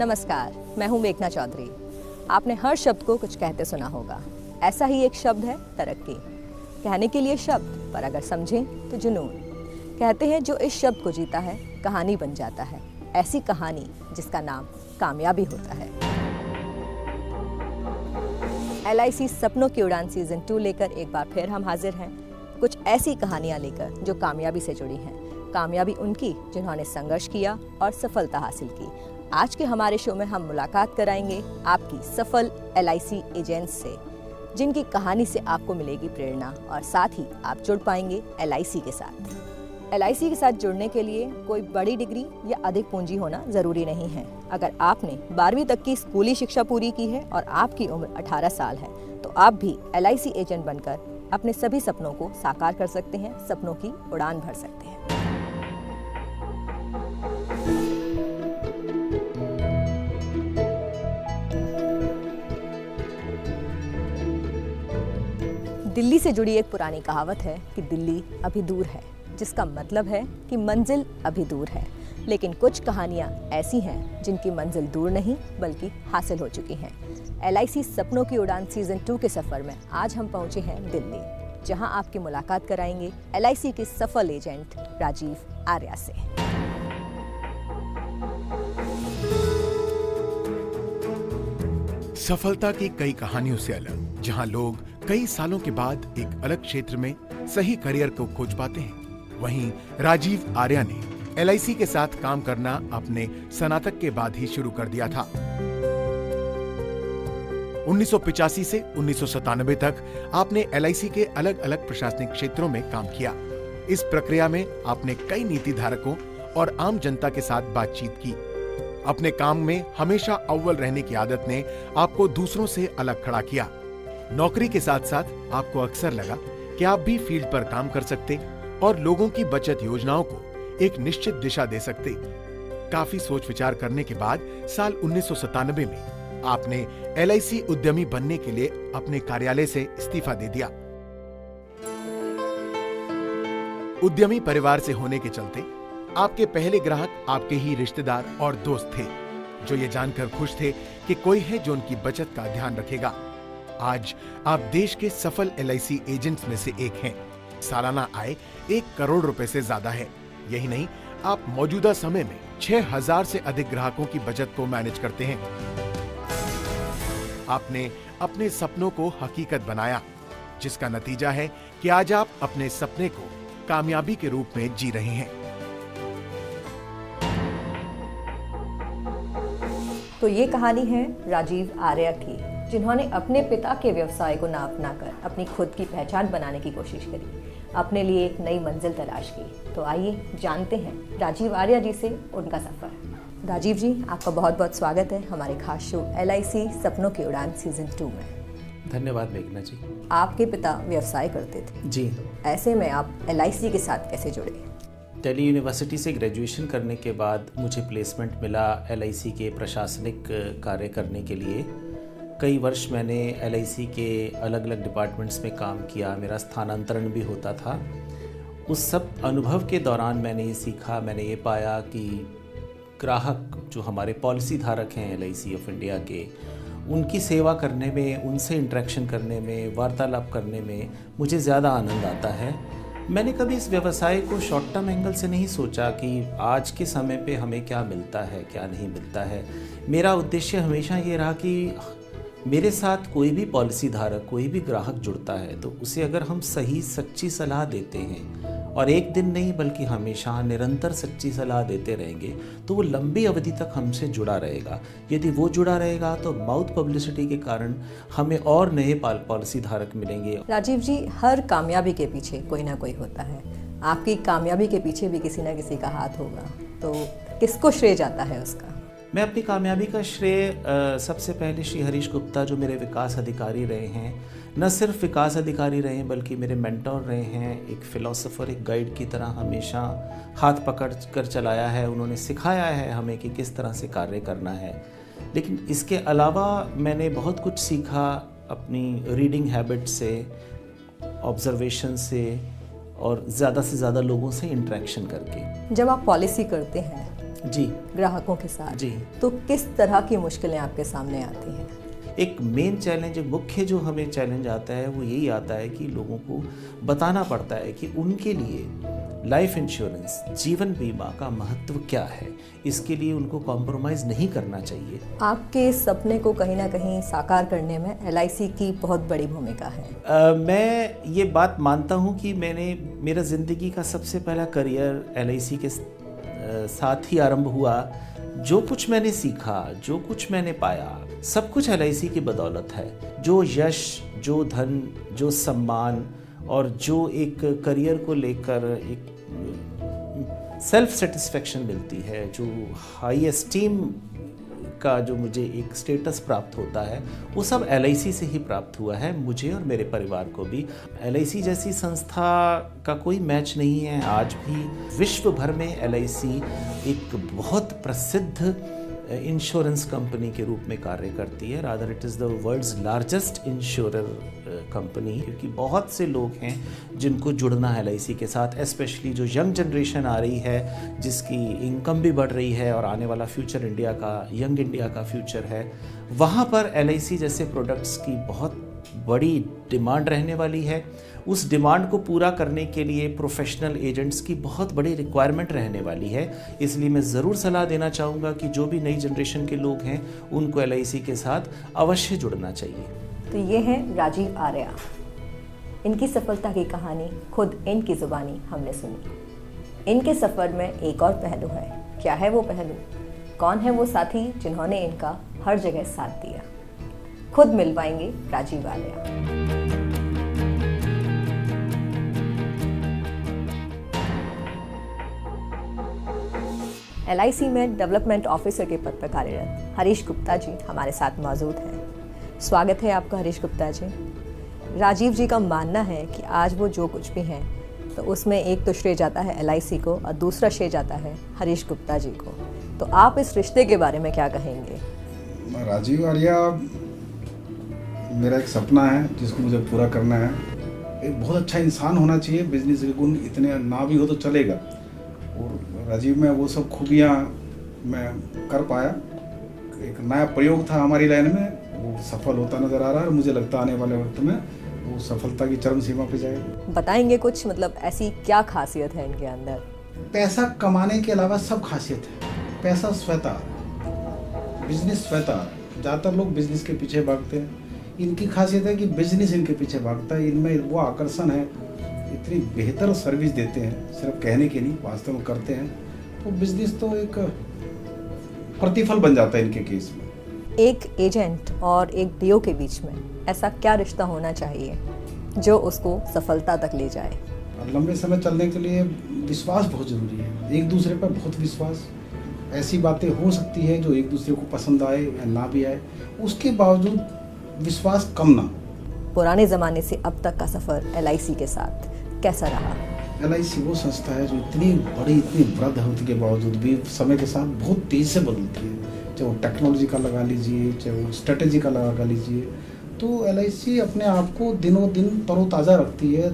नमस्कार, मैं हूं मेघना चौधरी। आपने हर शब्द को कुछ कहते सुना होगा। ऐसा ही एक शब्द है तरक्की। कहने के लिए शब्द, पर अगर समझें तो जुनून। कहते हैं जो इस शब्द को जीता है कहानी बन जाता है। ऐसी कहानी जिसका नाम कामयाबी होता है। LIC सपनों की उड़ान सीजन 2 लेकर एक बार फिर हम हाजिर हैं। कुछ ऐसी कहानियां लेकर जो कामयाबी से जुड़ी हैं। कामयाबी उनकी जिन्होंने संघर्ष किया और सफलता हासिल की। आज के हमारे शो में हम मुलाकात कराएंगे आपकी सफल LIC एजेंट्स से, जिनकी कहानी से आपको मिलेगी प्रेरणा और साथ ही आप जुड़ पाएंगे LIC के साथ। LIC के साथ जुड़ने के लिए कोई बड़ी डिग्री या अधिक पूंजी होना जरूरी नहीं है। अगर आपने 12वीं तक की स्कूली शिक्षा पूरी की है और आपकी उम्र 18 साल है तो आप भी LIC एजेंट बनकर अपने सभी सपनों को साकार कर सकते हैं, सपनों की उड़ान भर सकते हैं। दिल्ली से जुड़ी एक पुरानी कहावत है कि दिल्ली अभी दूर है, जिसका मतलब है कि मंजिल अभी दूर है। लेकिन कुछ कहानियां ऐसी हैं जिनकी मंजिल दूर नहीं बल्कि हासिल हो चुकी हैं। LIC सपनों की उड़ान सीजन 2 के सफर में आज हम पहुंचे हैं दिल्ली, जहां आपकी मुलाकात कराएंगे LIC के सफल एजेंट राजीव आर्या से। सफलता की कई कहानियों से अलग, जहां लोग कई सालों के बाद एक अलग क्षेत्र में सही करियर को खोज पाते हैं, वहीं राजीव आर्या ने LIC के साथ काम करना अपने स्नातक के बाद ही शुरू कर दिया था। 1985 से 1997 तक आपने LIC के अलग अलग प्रशासनिक क्षेत्रों में काम किया। इस प्रक्रिया में आपने कई नीति धारकों और आम जनता के साथ बातचीत की। अपने काम में हमेशा अव्वल रहने की आदत ने आपको दूसरों से अलग खड़ा किया। नौकरी के साथ साथ आपको अक्सर लगा कि आप भी फील्ड पर काम कर सकते और लोगों की बचत योजनाओं को एक निश्चित दिशा दे सकते। काफी सोच विचार करने के बाद साल 1997 में आपने LIC उद्यमी बनने के लिए अपने कार्यालय से इस्तीफा दे दिया। उद्यमी परिवार से होने के चलते आपके पहले ग्राहक आपके ही रिश्तेदार और दोस्त थे, जो ये जानकर खुश थे कि कोई है जो उनकी बचत का ध्यान रखेगा। आज आप देश के सफल LIC एजेंट्स में से एक हैं। सालाना आय 1 करोड़ रुपए से ज्यादा है। यही नहीं, आप मौजूदा समय में 6000 से अधिक ग्राहकों की बचत को मैनेज करते हैं। आपने अपने सपनों को हकीकत बनाया, जिसका नतीजा है कि आज आप अपने सपने को कामयाबी के रूप में जी रहे हैं। तो ये कहानी है राजीव आर्या की, जिन्होंने अपने पिता के व्यवसाय को ना अपनाकर अपनी खुद की पहचान बनाने की कोशिश करी, अपने लिए एक नई मंजिल तलाश की। तो आइए जानते हैं राजीव आर्या जी से उनका सफर। राजीव जी, आपका बहुत बहुत स्वागत है हमारे खास शो LIC सपनों की उड़ान सीजन 2 में। धन्यवाद मेघना जी। आपके पिता व्यवसाय करते थे जी, ऐसे में आप LIC के साथ कैसे जुड़े? दिल्ली यूनिवर्सिटी से ग्रेजुएशन करने के बाद मुझे प्लेसमेंट मिला LIC के प्रशासनिक कार्य करने के लिए। कई वर्ष मैंने LIC के अलग अलग डिपार्टमेंट्स में काम किया, मेरा स्थानांतरण भी होता था। उस सब अनुभव के दौरान मैंने ये सीखा, मैंने ये पाया कि ग्राहक जो हमारे पॉलिसी धारक हैं LIC ऑफ इंडिया के, उनकी सेवा करने में, उनसे इंटरेक्शन करने में, वार्तालाप करने में मुझे ज़्यादा आनंद आता है। मैंने कभी इस व्यवसाय को शॉर्ट टर्म एंगल से नहीं सोचा कि आज के समय पे हमें क्या मिलता है, क्या नहीं मिलता है। मेरा उद्देश्य हमेशा ये रहा कि मेरे साथ कोई भी पॉलिसी धारक, कोई भी ग्राहक जुड़ता है तो उसे अगर हम सही सच्ची सलाह देते हैं, और एक दिन नहीं बल्कि हमेशा निरंतर सच्ची सलाह देते रहेंगे, तो वो लंबी अवधि तक हमसे जुड़ा रहेगा। यदि वो जुड़ा रहेगा तो माउथ पब्लिसिटी के कारण हमें और नए पॉलिसी धारक मिलेंगे। राजीव जी, हर कामयाबी के पीछे कोई ना कोई होता है। आपकी कामयाबी के पीछे भी किसी ना किसी का हाथ होगा, तो किसको श्रेय जाता है उसका? मैं अपनी कामयाबी का श्रेय सबसे पहले श्री हरीश गुप्ता, जो मेरे विकास अधिकारी रहे हैं, न सिर्फ विकास अधिकारी रहे हैं बल्कि मेरे मेंटोर रहे हैं। एक फिलोसोफर, एक गाइड की तरह हमेशा हाथ पकड़ कर चलाया है। उन्होंने सिखाया है हमें कि किस तरह से कार्य करना है। लेकिन इसके अलावा मैंने बहुत कुछ सीखा अपनी रीडिंग हैबिट से, ऑब्जर्वेशन से और ज़्यादा से ज़्यादा लोगों से इंटरेक्शन करके। जब आप पॉलिसी करते हैं जी। ग्राहकों के साथ जी। तो किस तरह की मुश्किलें आपके सामने आती हैं? एक मेन चैलेंज, मुख्य जो हमें चैलेंज आता है वो यही आता है कि लोगों को बताना पड़ता है कि उनके लिए लाइफ इंश्योरेंस, जीवन बीमा का महत्व क्या है। इसके लिए उनको कॉम्प्रोमाइज़ नहीं करना चाहिए। आपके सपने को कहीं ना कहीं साकार करने में LIC की बहुत बड़ी भूमिका है। मैं ये बात मानता हूँ कि मेरा ज़िंदगी का सबसे पहला करियर LIC के साथ ही आरंभ हुआ। जो कुछ मैंने सीखा, जो कुछ मैंने पाया, सब कुछ LIC की बदौलत है। जो यश, जो धन, जो सम्मान और जो एक करियर को लेकर एक सेल्फ सेटिस्फेक्शन मिलती है, जो हाई एस्टीम का जो मुझे एक स्टेटस प्राप्त होता है, वो सब LIC से ही प्राप्त हुआ है, मुझे और मेरे परिवार को भी। LIC जैसी संस्था का कोई मैच नहीं है। आज भी विश्व भर में LIC एक बहुत प्रसिद्ध इंश्योरेंस कंपनी के रूप में कार्य करती है। Rather it is the world's largest insurer company, क्योंकि बहुत से लोग हैं जिनको जुड़ना है LIC के साथ, स्पेशली जो यंग जनरेशन आ रही है, जिसकी इनकम भी बढ़ रही है और आने वाला फ्यूचर इंडिया का, यंग इंडिया का फ्यूचर है। वहाँ पर LIC जैसे प्रोडक्ट्स की बहुत बड़ी डिमांड रहने वाली है। उस डिमांड को पूरा करने के लिए प्रोफेशनल एजेंट्स की बहुत बड़ी रिक्वायरमेंट रहने वाली है। इसलिए मैं ज़रूर सलाह देना चाहूँगा कि जो भी नई जनरेशन के लोग हैं उनको LIC के साथ अवश्य जुड़ना चाहिए। तो ये हैं राजीव आर्या। इनकी सफलता की कहानी खुद इनकी ज़ुबानी हमने सुनी। इनके सफ़र में एक और पहलू है। क्या है वो पहलू? कौन है वो साथी जिन्होंने इनका हर जगह साथ दिया? खुद मिल पाएंगे राजीव आर्या। LIC में डेवलपमेंट ऑफिसर के पद पर कार्यरत हरीश गुप्ता जी हमारे साथ मौजूद हैं। स्वागत है आपका हरीश गुप्ता जी। राजीव जी का मानना है कि आज वो जो कुछ भी हैं तो उसमें एक तो श्रेय जाता है LIC को और दूसरा श्रेय जाता है हरीश गुप्ता जी को। तो आप इस रिश्ते के बारे में क्या कहेंगे? राजीव आर्या मेरा एक सपना है जिसको मुझे पूरा करना है। एक बहुत अच्छा इंसान होना चाहिए। बिजनेस के गुण इतने ना भी हो तो चलेगा, और राजीव में वो सब खूबियाँ मैं कर पाया। एक नया प्रयोग था हमारी लाइन में, वो सफल होता नज़र आ रहा है और मुझे लगता है आने वाले वक्त में वो सफलता की चरम सीमा पे जाएगा। बताएंगे कुछ, मतलब ऐसी क्या खासियत है इनके अंदर? पैसा कमाने के अलावा सब खासियत है। पैसा स्वतः, बिजनेस स्वतः। ज़्यादातर लोग बिजनेस के पीछे भागते हैं, इनकी खासियत है कि बिजनेस इनके पीछे भागता है। इनमें वो आकर्षण है, इतनी बेहतर सर्विस देते हैं, सिर्फ कहने के नहीं, वास्तव में करते हैं। तो बिजनेस तो एक प्रतिफल बन जाता है इनके केस में। एक एजेंट और एक DO के बीच में ऐसा क्या रिश्ता होना चाहिए जो उसको सफलता तक ले जाए? लंबे समय चलने के लिए विश्वास बहुत ज़रूरी है। एक दूसरे पर बहुत विश्वास। ऐसी बातें हो सकती है जो एक दूसरे को पसंद आए या ना भी आए, उसके बावजूद विश्वास कम ना। पुराने ज़माने से अब तक का सफ़र LIC के साथ कैसा रहा? LIC वो संस्था है जो इतनी बड़ी, इतनी वृद्ध होने के बावजूद भी समय के साथ बहुत तेज़ी से बदलती है। चाहे वो टेक्नोलॉजी का लगा लीजिए, चाहे वो स्ट्रेटेजी का लगा लीजिए, तो LIC अपने आप को दिनों दिन तरोताज़ा रखती है।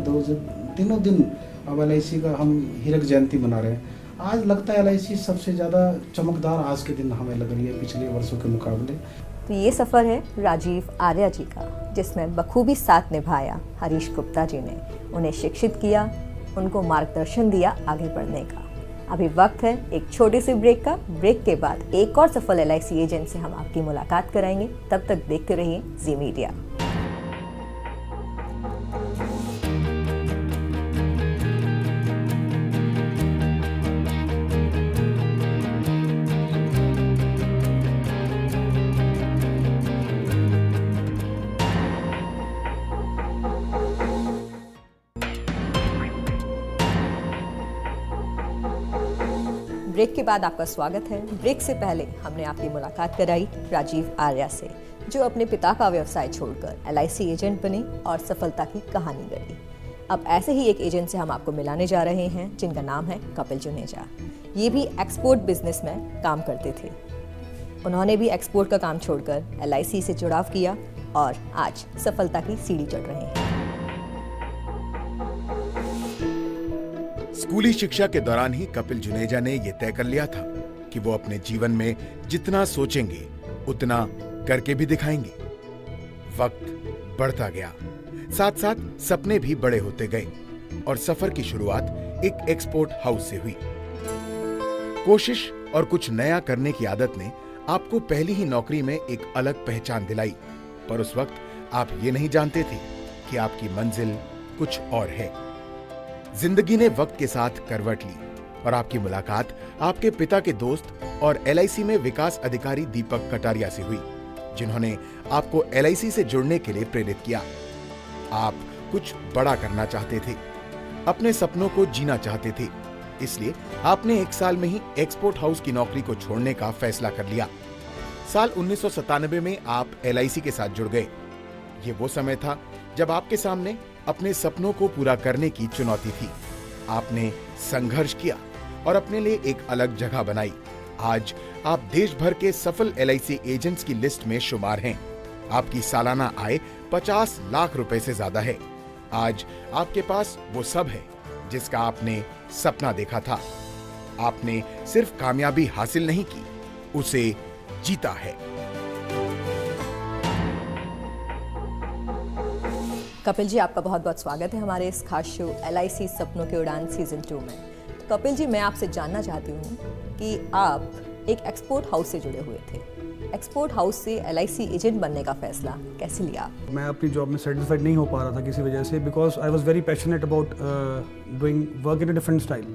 दिनों दिन अब LIC का हम हीरक जयंती मना रहे हैं। आज लगता है LIC सबसे ज़्यादा चमकदार आज के दिन हमें लग रही है पिछले वर्षों के मुकाबले। तो ये सफ़र है राजीव आर्या जी का, जिसमें बखूबी साथ निभाया हरीश गुप्ता जी ने। उन्हें शिक्षित किया, उनको मार्गदर्शन दिया आगे बढ़ने का। अभी वक्त है एक छोटे से ब्रेक का। ब्रेक के बाद एक और सफल LIC एजेंट से हम आपकी मुलाकात कराएंगे। तब तक देखते रहिए जी मीडिया। ब्रेक के बाद आपका स्वागत है। ब्रेक से पहले हमने आपकी मुलाकात कराई राजीव आर्या से, जो अपने पिता का व्यवसाय छोड़कर LIC एजेंट बने और सफलता की कहानी गढ़ी। अब ऐसे ही एक एजेंट से हम आपको मिलाने जा रहे हैं जिनका नाम है कपिल जुनेजा। ये भी एक्सपोर्ट बिजनेस में काम करते थे। उन्होंने भी एक्सपोर्ट का काम छोड़कर LIC से जुड़ाव किया और आज सफलता की सीढ़ी चढ़ रहे हैं। स्कूली शिक्षा के दौरान ही कपिल जुनेजा ने यह तय कर लिया था कि वो अपने जीवन में जितना सोचेंगे उतना करके भी दिखाएंगे। वक्त बढ़ता गया, साथ साथ सपने भी बड़े होते गए और सफर की शुरुआत एक एक्सपोर्ट हाउस से हुई। कोशिश और कुछ नया करने की आदत ने आपको पहली ही नौकरी में एक अलग पहचान दिलाई, पर उस वक्त आप ये नहीं जानते थे कि आपकी मंजिल कुछ और है। जिंदगी ने वक्त के साथ करवट ली और आपकी मुलाकात आपके पिता के दोस्त और LIC में विकास अधिकारी दीपक कटारिया से हुई, जिन्होंने आपको LIC से जुड़ने के लिए प्रेरित किया। आप कुछ बड़ा करना चाहते थे, अपने सपनों को जीना चाहते थे, इसलिए आपने 1 साल में ही एक्सपोर्ट हाउस की नौकरी को छोड़ने का फैसला कर लिया। साल 1997 में आप LIC के साथ जुड़ गए। ये वो समय था जब आपके सामने अपने सपनों को पूरा करने की चुनौती थी। आपने संघर्ष किया और अपने लिए एक अलग जगह बनाई। आज आप देश भर के सफल LIC एजेंट्स की लिस्ट में शुमार हैं। आपकी सालाना आय 50 लाख रुपए से ज्यादा है। आज आपके पास वो सब है जिसका आपने सपना देखा था। आपने सिर्फ कामयाबी हासिल नहीं की, उसे जीता है। कपिल जी, आपका बहुत बहुत स्वागत है हमारे इस खास शो LIC सपनों के उड़ान सीजन 2 में। तो कपिल जी, मैं आपसे जानना चाहती हूँ कि आप एक एक्सपोर्ट हाउस से जुड़े हुए थे। एक्सपोर्ट हाउस से LIC एजेंट बनने का फैसला कैसे लिया? मैं अपनी जॉब में सेटिस्फाइड नहीं हो पा रहा था किसी वजह से, because I was very passionate about doing work in a different style.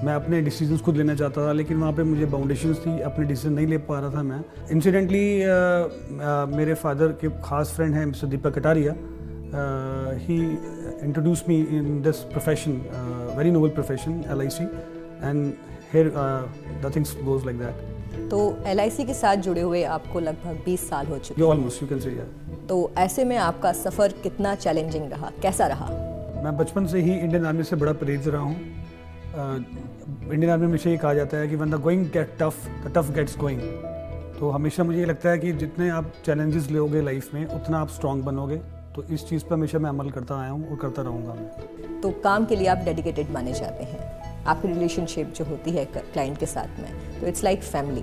मैं अपने डिसीजंस खुद लेना चाहता था, लेकिन वहाँ पे मुझे बाउंडेशंस थी, अपने डिसीजन नहीं ले पा रहा था मैं। इंसिडेंटली मेरे फादर के खास फ्रेंड हैं mister Deepak Kataria. He introduce me in this profession, very noble profession LIC, and here the things goes like that. तो LIC के साथ जुड़े हुए आपको लगभग 20 साल हो चुके हैं। Almost you can say. तो ऐसे में आपका सफ़र कितना चैलेंजिंग रहा, कैसा रहा? मैं बचपन से ही इंडियन आर्मी से बड़ा परहेज रहा हूँ। इंडियन आर्मी में ये कहा जाता है कि when the going get tough, the tough gets going. तो हमेशा मुझे ये लगता है कि जितने आप चैलेंजेस लोगे लाइफ में, उतना आप स्ट्रांग बनोगे। तो इस चीज़ पर हमेशा मैं अमल करता आया हूँ और करता रहूँगा मैं। तो काम के लिए आप डेडिकेटेड माने जाते हैं। आपकी रिलेशनशिप जो होती है क्लाइंट के साथ में, तो इट्स लाइक फैमिली।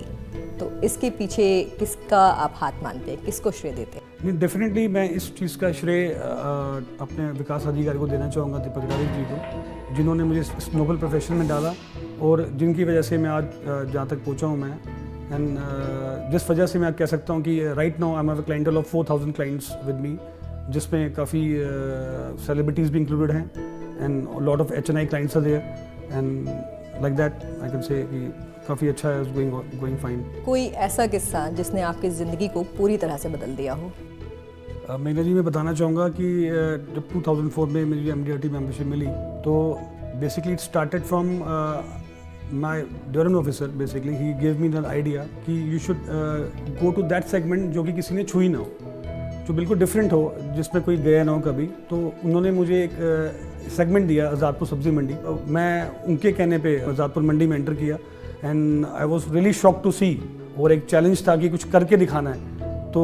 तो इसके पीछे किसका आप हाथ मानते हैं, किसको श्रेय देते हैं? नहीं, डेफिनेटली मैं इस चीज़ का श्रेय अपने विकास अधिकारी को देना चाहूँगा, दीपक कटारिया जी को, जिन्होंने मुझे इस नोबल प्रोफेशन में डाला और जिनकी वजह से मैं आज जहाँ तक पहुँचा हूँ मैं। एंड जिस वजह से मैं कह सकता हूँ कि right now I have a clientele of 4000 clients with me, जिसमें काफ़ी सेलिब्रिटीज़ भी इंक्लूडेड हैं and lot of HNI clients are there, and like that I can say कि काफ़ी अच्छा है, गोइंग फाइन। कोई ऐसा किस्सा जिसने आपकी ज़िंदगी को पूरी तरह से बदल दिया हो? मैंने जी मैं बताना चाहूँगा कि जब 2004 में मेरी MDRT मेंबरशिप मिली, तो basically it started from my ड्यूरेंट officer. Basically he give me the idea कि you should go to that segment जो कि किसी ने छुई ना हो, जो बिल्कुल डिफरेंट हो, जिसमें कोई गया ना हो कभी। तो उन्होंने मुझे एक सेगमेंट दिया, आज़ादपुर सब्जी मंडी। मैं उनके कहने पे आज़ादपुर मंडी में एंटर किया and I was really shock to see. और एक चैलेंज था कि कुछ करके दिखाना है। तो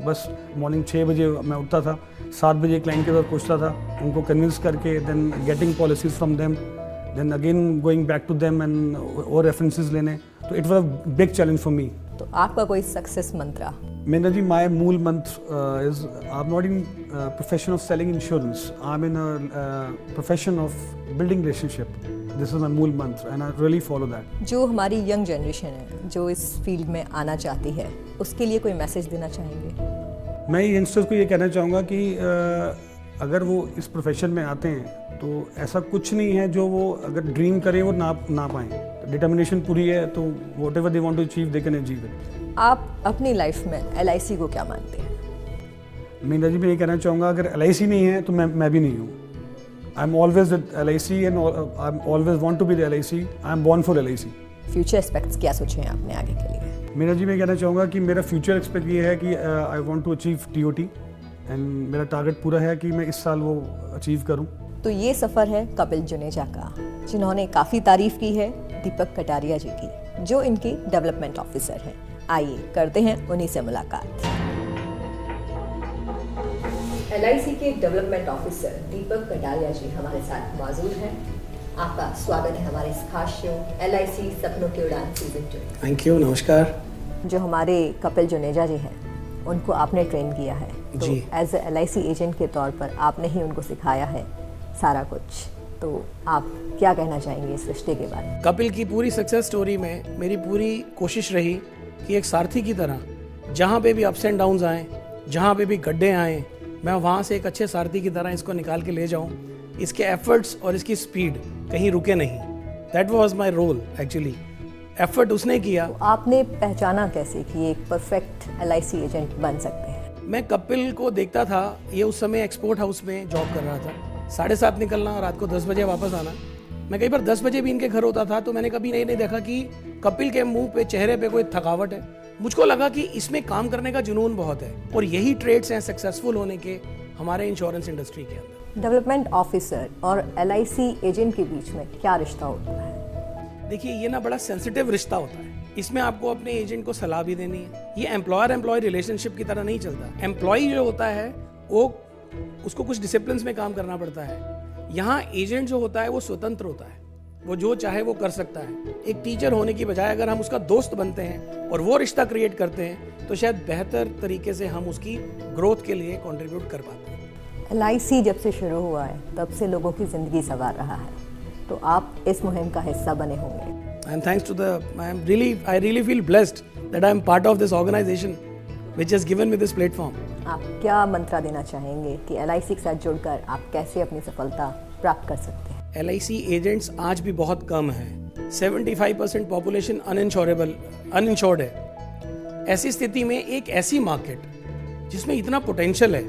बस मॉर्निंग 6 बजे मैं उठता था, 7 बजे क्लाइंट के साथ पहुँचता था, उनको कन्विंस करके, then getting policies from them, then again going back to them and और रेफरेंसेस लेने। तो it was a big challenge for me. तो आपका कोई सक्सेस मंत्रा? Meena ji, my मूल मंत्र is I'm not in profession of selling insurance. I'm in a profession of building relationship. This is my मूल मंत्र and I really follow that. जो हमारी यंग जनरेशन है, जो इस फील्ड में आना चाहती है, उसके लिए कोई मैसेज देना चाहेंगे? मैं यंगस्टर्स को ये कहना चाहूँगा कि अगर वो इस प्रोफेशन में आते हैं तो ऐसा कुछ नहीं है जो वो अगर ड्रीम करें वो ना पाएँ। डिटर्मिनेशन पूरी है तो whatever they want to achieve they can achieve it. आप अपनी लाइफ में LIC को क्या मानते हैं? मीना जी, मैं ये कहना चाहूँगा अगर LIC नहीं है तो मैं भी नहीं हूँ। I am always LIC and I am always want to be the LIC। I am born for LIC। Future aspects क्या सोचे हैं आपने आगे के लिए? मीना जी, मैं कहना चाहूँगा कि मेरा फ्यूचर एक्सपेक्ट ये है कि I want to achieve TOT and मेरा टारगेट पूरा है कि मैं इस साल वो अचीव करूँ। तो ये सफ़र है कपिल जुनेजा का, जिन्होंने काफ़ी तारीफ की है दीपक कटारिया जी की, जो इनके डेवलपमेंट ऑफिसर हैं। आइए करते हैं उन्हीं से मुलाकात। LIC के डेवलपमेंट ऑफिसर दीपक कटारिया जी हमारे साथ मौजूद हैं। आपका स्वागत है हमारे इस खास शो LIC सपनों की उड़ान सीजन 2। थैंक यू, नमस्कार। जो हमारे कपिल जुनेजा जी हैं उनको आपने ट्रेन किया है, तो एज ए LIC एजेंट के तौर पर आपने ही उनको सिखाया है सारा कुछ, तो आप क्या कहना चाहेंगे इस रिश्ते के बारे में? कपिल की पूरी सक्सेस स्टोरी में मेरी पूरी कोशिश रही कि एक सारथी की तरह जहाँ पे भी अप्स एंड डाउन्स आए, जहाँ पे भी गड्ढे आए, मैं वहाँ से एक अच्छे सारथी की तरह इसको निकाल के ले जाऊँ, इसके एफर्ट्स और इसकी स्पीड कहीं रुके नहीं। That was my role actually. Effort उसने किया। तो आपने पहचाना कैसे कि एक परफेक्ट LIC एजेंट बन सकते हैं? मैं कपिल को देखता था, ये उस समय एक्सपोर्ट हाउस में जॉब कर रहा था। 7:30 निकलना, रात को 10 बजे वापस आना। मैं कई बार 10 बजे भी इनके घर होता था, तो मैंने कभी नहीं देखा कि कपिल के मुंह पे, चेहरे पे कोई थकावट है। मुझको लगा कि इसमें काम करने का जुनून बहुत है, और यही ट्रेड्स हैं सक्सेसफुल होने के हमारे इंश्योरेंस इंडस्ट्री के अंदर। डेवलपमेंट ऑफिसर और LIC एजेंट के बीच में क्या रिश्ता होता है? देखिए, ये ना बड़ा सेंसिटिव रिश्ता होता है। इसमें आपको अपने एजेंट को सलाह भी देनी है। ये एम्प्लॉयर एम्प्लॉय रिलेशनशिप की तरह नहीं चलता। एम्प्लॉय जो होता है वो उसको कुछ डिसिप्लिन में काम करना पड़ता है। यहाँ एजेंट जो होता है वो स्वतंत्र होता है, वो जो चाहे वो कर सकता है। एक टीचर होने की बजाय अगर हम उसका दोस्त बनते हैं और वो रिश्ता क्रिएट करते हैं, तो शायद बेहतर तरीके से हम उसकी ग्रोथ के लिए कंट्रीब्यूट कर पाते हैं। LIC जब से शुरू हुआ है तब से लोगों की जिंदगी संवार रहा है, तो आप इस मुहिम का हिस्सा बने होंगे। And thanks to I really feel blessed that I am part of this organization which has given me this platform. आप क्या मंत्रा देना चाहेंगे कि LIC के साथ जुड़कर आप कैसे अपनी सफलता प्राप्त कर सकते हैं? LIC एजेंट्स आज भी बहुत कम हैं। 75% पॉपुलेशन अनइंश्योर्ड है। ऐसी स्थिति में एक ऐसी मार्केट जिसमें इतना पोटेंशियल है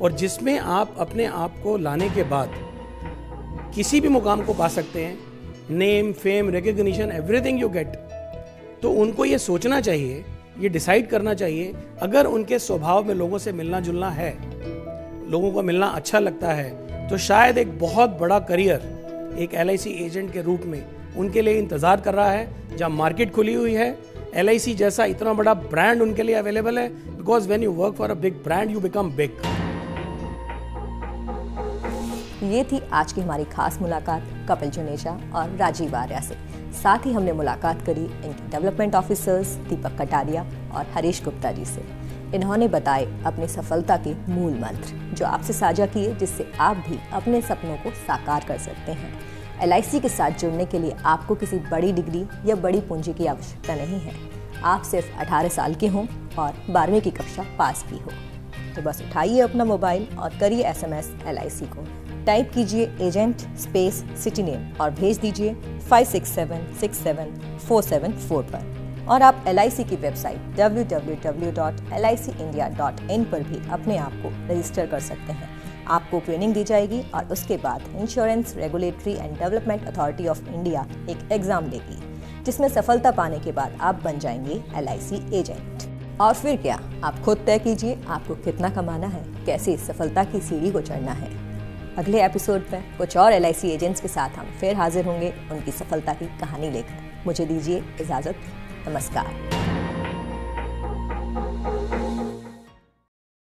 और जिसमें आप अपने आप को लाने के बाद किसी भी मुकाम को पा सकते हैं, name, fame, recognition, everything you get, तो उनको ये सोचना चाहिए, ये डिसाइड करना चाहिए, अगर उनके स्वभाव में लोगों से मिलना जुलना है, लोगों को मिलना अच्छा लगता है, तो शायद एक बहुत बड़ा करियर एक LIC एजेंट के रूप में उनके लिए इंतजार कर रहा है, जहाँ मार्केट खुली हुई है। LIC जैसा इतना बड़ा ब्रांड उनके लिए अवेलेबल है, because when you work for a big brand you become big. ये थी आज की हमारी खास मुलाकात कपिल जुनेजा और राजीव आर्या से। साथ ही हमने मुलाकात करी इनके डेवलपमेंट ऑफिसर्स दीपक कटारिया और हरीश गुप्ता जी से। इन्होंने बताए अपनी सफलता के मूल मंत्र जो आपसे साझा किए, जिससे आप भी अपने सपनों को साकार कर सकते हैं। LIC के साथ जुड़ने के लिए आपको किसी बड़ी डिग्री या बड़ी पूंजी की आवश्यकता नहीं है। आप सिर्फ 18 साल के हों और 12वीं की कक्षा पास की हो, तो बस उठाइए अपना मोबाइल और करिए SMS LIC को। टाइप कीजिए एजेंट स्पेस सिटी नेम और भेज दीजिए 56767474 पर। और आप LIC की वेबसाइट www.licindia.in पर भी अपने आप को रजिस्टर कर सकते हैं। आपको ट्रेनिंग दी जाएगी और उसके बाद insurance regulatory and development authority of India एक एग्जाम लेगी, जिसमें सफलता पाने के बाद आप बन जाएंगे LIC एजेंट। और फिर क्या, आप खुद तय कीजिए आपको कितना कमाना है, कैसे सफलता की सीढ़ी को चढ़ना है। अगले एपिसोड में कुछ और LIC एजेंट्स के साथ हम फिर हाजिर होंगे उनकी सफलता की कहानी लेकर। मुझे दीजिए इजाज़त। नमस्कार।